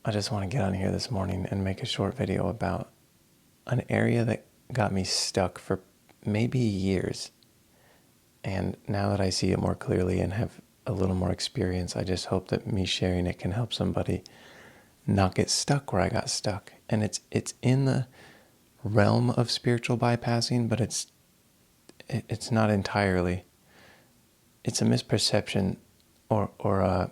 I just want to get on here this morning and make a short video about an area that got me stuck for maybe years. And now that I see it more clearly and have a little more experience, I just hope that me sharing it can help somebody not get stuck where I got stuck. And it's in the realm of spiritual bypassing, but it's not entirely. It's a misperception or a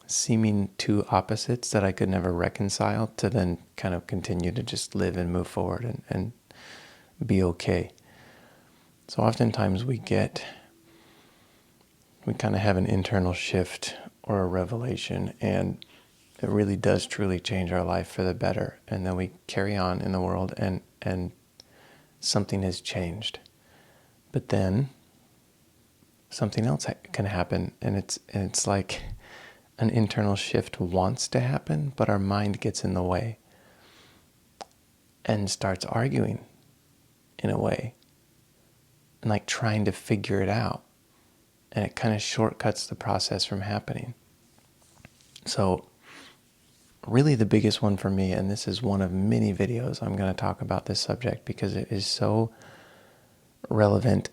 seeming two opposites that I could never reconcile to then kind of continue to just live and move forward and be okay. So oftentimes we kind of have an internal shift or a revelation, and it really does truly change our life for the better. And then we carry on in the world and something has changed. But then something else can happen, and it's like an internal shift wants to happen, but our mind gets in the way and starts arguing in a way and like trying to figure it out. And it kind of shortcuts the process from happening. So really the biggest one for me, and this is one of many videos I'm going to talk about this subject because it is so relevant.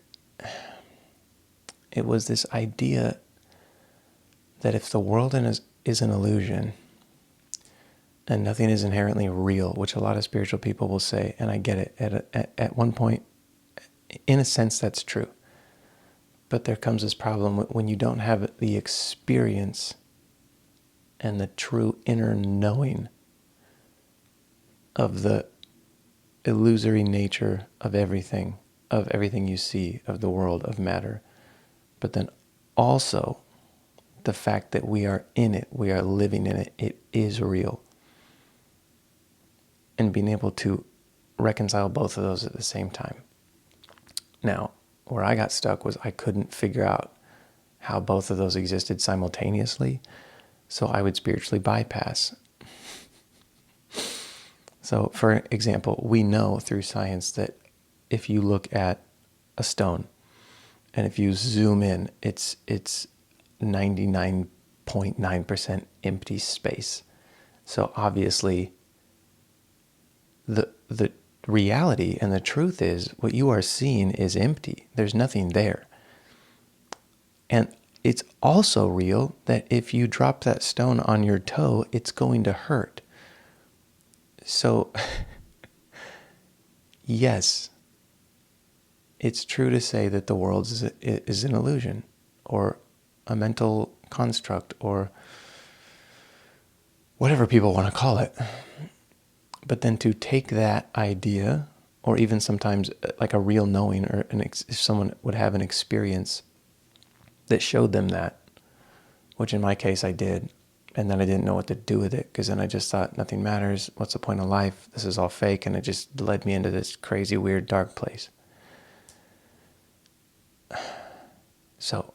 It was this idea that if the world is an illusion and nothing is inherently real, which a lot of spiritual people will say, and I get it, at one point, in a sense, that's true. But there comes this problem when you don't have the experience and the true inner knowing of the illusory nature of everything you see, of the world, of matter. But then also the fact that we are in it, we are living in it, it is real. And being able to reconcile both of those at the same time. Now, where I got stuck was I couldn't figure out how both of those existed simultaneously, so I would spiritually bypass. So, for example, we know through science that if you look at a stone, and if you zoom in, it's 99.9% empty space. So obviously, the reality and the truth is what you are seeing is empty. There's nothing there. And it's also real that if you drop that stone on your toe, it's going to hurt. So, yes, it's true to say that the world is an illusion or a mental construct or whatever people want to call it. But then to take that idea, or even sometimes like a real knowing, or if someone would have an experience that showed them that, which in my case I did, and then I didn't know what to do with it, because then I just thought nothing matters, what's the point of life, this is all fake, and it just led me into this crazy, weird, dark place. So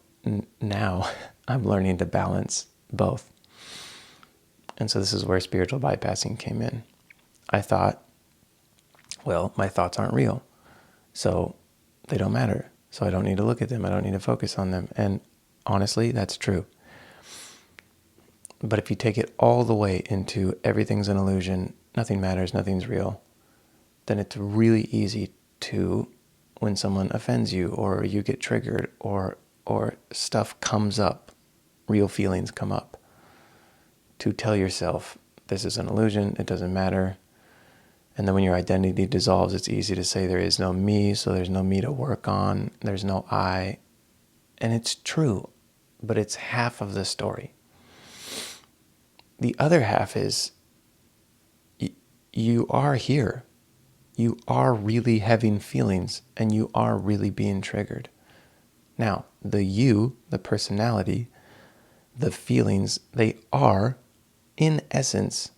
now I'm learning to balance both. And so this is where spiritual bypassing came in. I thought, well, my thoughts aren't real, so they don't matter. So I don't need to look at them. I don't need to focus on them. And honestly, that's true. But if you take it all the way into everything's an illusion, nothing matters, nothing's real, then it's really easy to, when someone offends you or you get triggered or stuff comes up, real feelings come up, to tell yourself, this is an illusion, it doesn't matter. And then when your identity dissolves, it's easy to say there is no me, so there's no me to work on, there's no I. And it's true, but it's half of the story. The other half is, you are here. You are really having feelings, and you are really being triggered. Now, the you, the personality, the feelings, they are, in essence,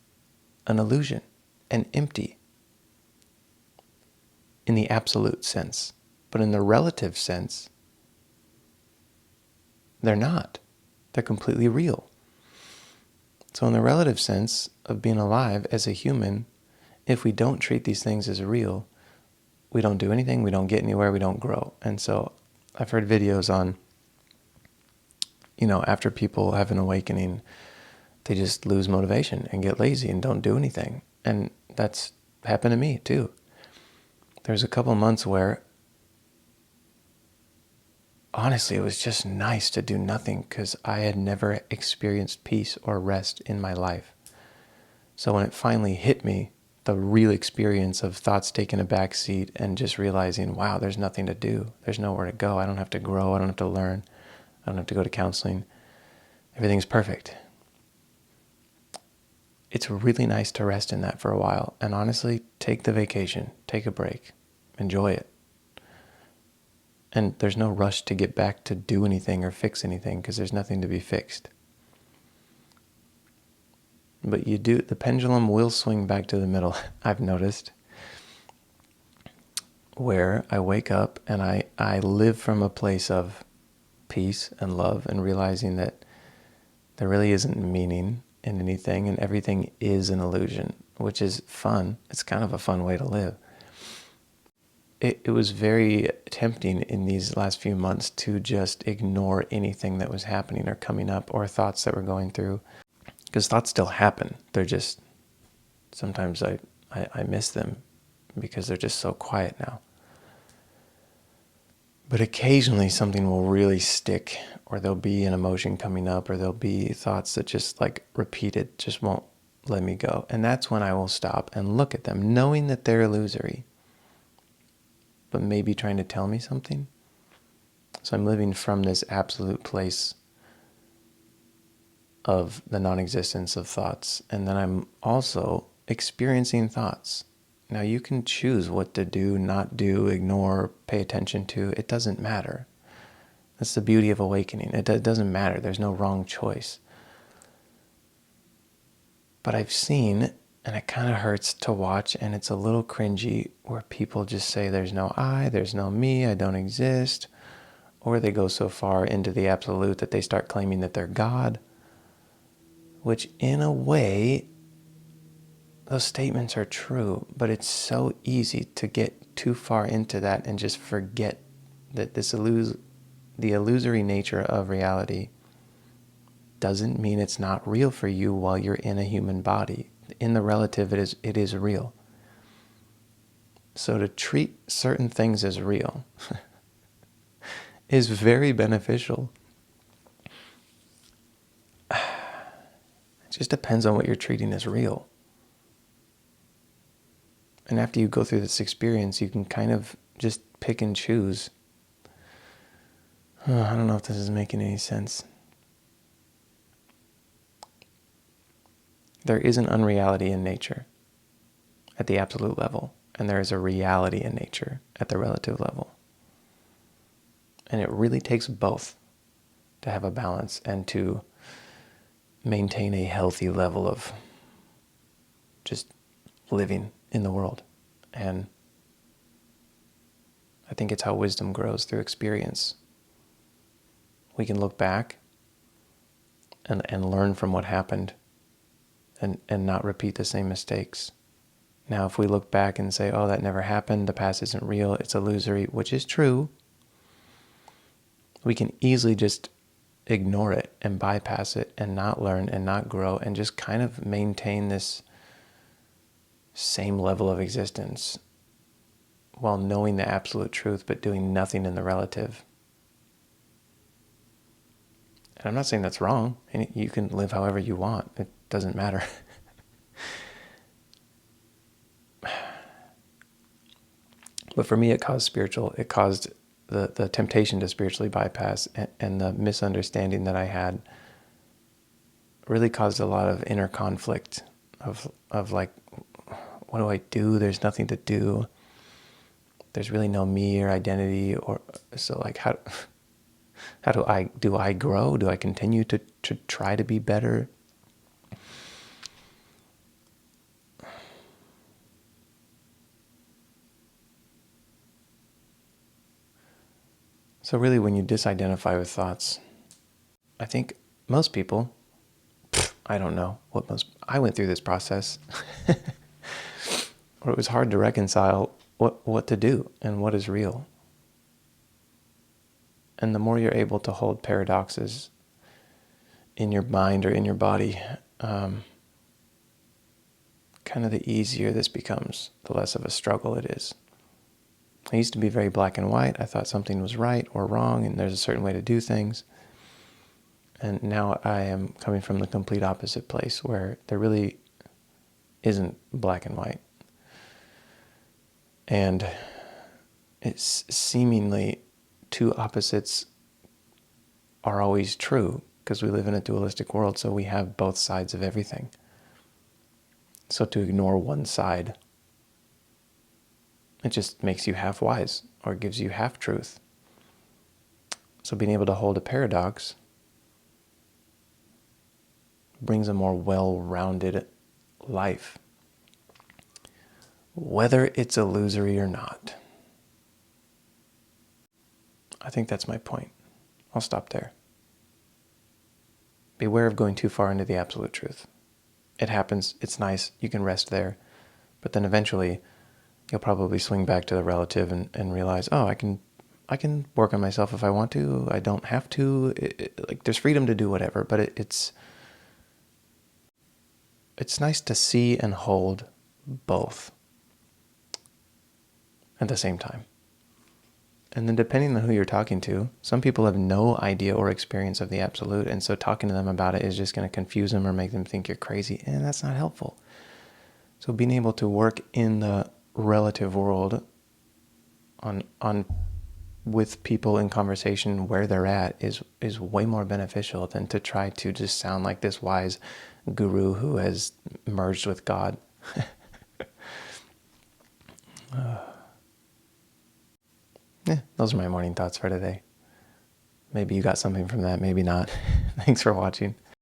an illusion, and empty. In the absolute sense. But in the relative sense, they're not. They're completely real. So in the relative sense of being alive as a human, if we don't treat these things as real, we don't do anything, we don't get anywhere, we don't grow. And so I've heard videos on, after people have an awakening, they just lose motivation and get lazy and don't do anything. And that's happened to me too. There's a couple months where honestly, it was just nice to do nothing because I had never experienced peace or rest in my life. So when it finally hit me, the real experience of thoughts taking a back seat and just realizing, wow, there's nothing to do. There's nowhere to go. I don't have to grow. I don't have to learn. I don't have to go to counseling. Everything's perfect. It's really nice to rest in that for a while. And honestly, take the vacation. Take a break. Enjoy it. And there's no rush to get back to do anything or fix anything because there's nothing to be fixed. But the pendulum will swing back to the middle, I've noticed, where I wake up and I live from a place of peace and love and realizing that there really isn't meaning in anything and everything is an illusion, which is fun. It's kind of a fun way to live. It was very tempting in these last few months to just ignore anything that was happening or coming up or thoughts that were going through. Because thoughts still happen. They're just, sometimes I miss them because they're just so quiet now. But occasionally something will really stick, or there'll be an emotion coming up, or there'll be thoughts that just like repeated, just won't let me go. And that's when I will stop and look at them, knowing that they're illusory, but maybe trying to tell me something. So I'm living from this absolute place of the non-existence of thoughts. And then I'm also experiencing thoughts. Now you can choose what to do, not do, ignore, pay attention to. It doesn't matter. That's the beauty of awakening. It doesn't matter. There's no wrong choice. But I've seen, and it kind of hurts to watch, and it's a little cringy, where people just say there's no I, there's no me, I don't exist. Or they go so far into the absolute that they start claiming that they're God. Which in a way, those statements are true, but it's so easy to get too far into that and just forget that the illusory nature of reality doesn't mean it's not real for you while you're in a human body. In the relative, it is real. So to treat certain things as real is very beneficial. It just depends on what you're treating as real. And after you go through this experience, you can kind of just pick and choose. I don't know if this is making any sense. There is an unreality in nature at the absolute level, and there is a reality in nature at the relative level. And it really takes both to have a balance and to maintain a healthy level of just living in the world. And I think it's how wisdom grows, through experience. We can look back and learn from what happened and not repeat the same mistakes. Now, if we look back and say, oh, that never happened, the past isn't real, it's illusory, which is true, we can easily just ignore it and bypass it and not learn and not grow and just kind of maintain this same level of existence while knowing the absolute truth but doing nothing in the relative. And I'm not saying that's wrong. And you can live however you want. It doesn't matter. But for me, it caused the temptation to spiritually bypass, and the misunderstanding that I had really caused a lot of inner conflict of like, what do I do? There's nothing to do. There's really no me or identity, or so like how do I grow? Do I continue to try to be better? So really, when you disidentify with thoughts, I think most people, I don't know I went through this process where it was hard to reconcile what to do and what is real. And the more you're able to hold paradoxes in your mind or in your body kind of the easier this becomes, the less of a struggle it is. I used to be very black and white. I thought something was right or wrong, and there's a certain way to do things. And now I am coming from the complete opposite place, where there really isn't black and white. And it's seemingly two opposites are always true, because we live in a dualistic world, so we have both sides of everything. So to ignore one side, it just makes you half wise, or gives you half truth. So being able to hold a paradox brings a more well-rounded life, whether it's illusory or not. I think that's my point. I'll stop there. Beware of going too far into the absolute truth. It happens, it's nice, you can rest there, but then eventually you'll probably swing back to the relative and realize, oh, I can work on myself if I want to. I don't have to. Like, there's freedom to do whatever, but it's nice to see and hold both at the same time. And then depending on who you're talking to, some people have no idea or experience of the absolute, and so talking to them about it is just going to confuse them or make them think you're crazy, and that's not helpful. So being able to work in the relative world on with people in conversation where they're at is way more beneficial than to try to just sound like this wise guru who has merged with God. Yeah, those are my morning thoughts for today. Maybe you got something from that, maybe not. Thanks for watching.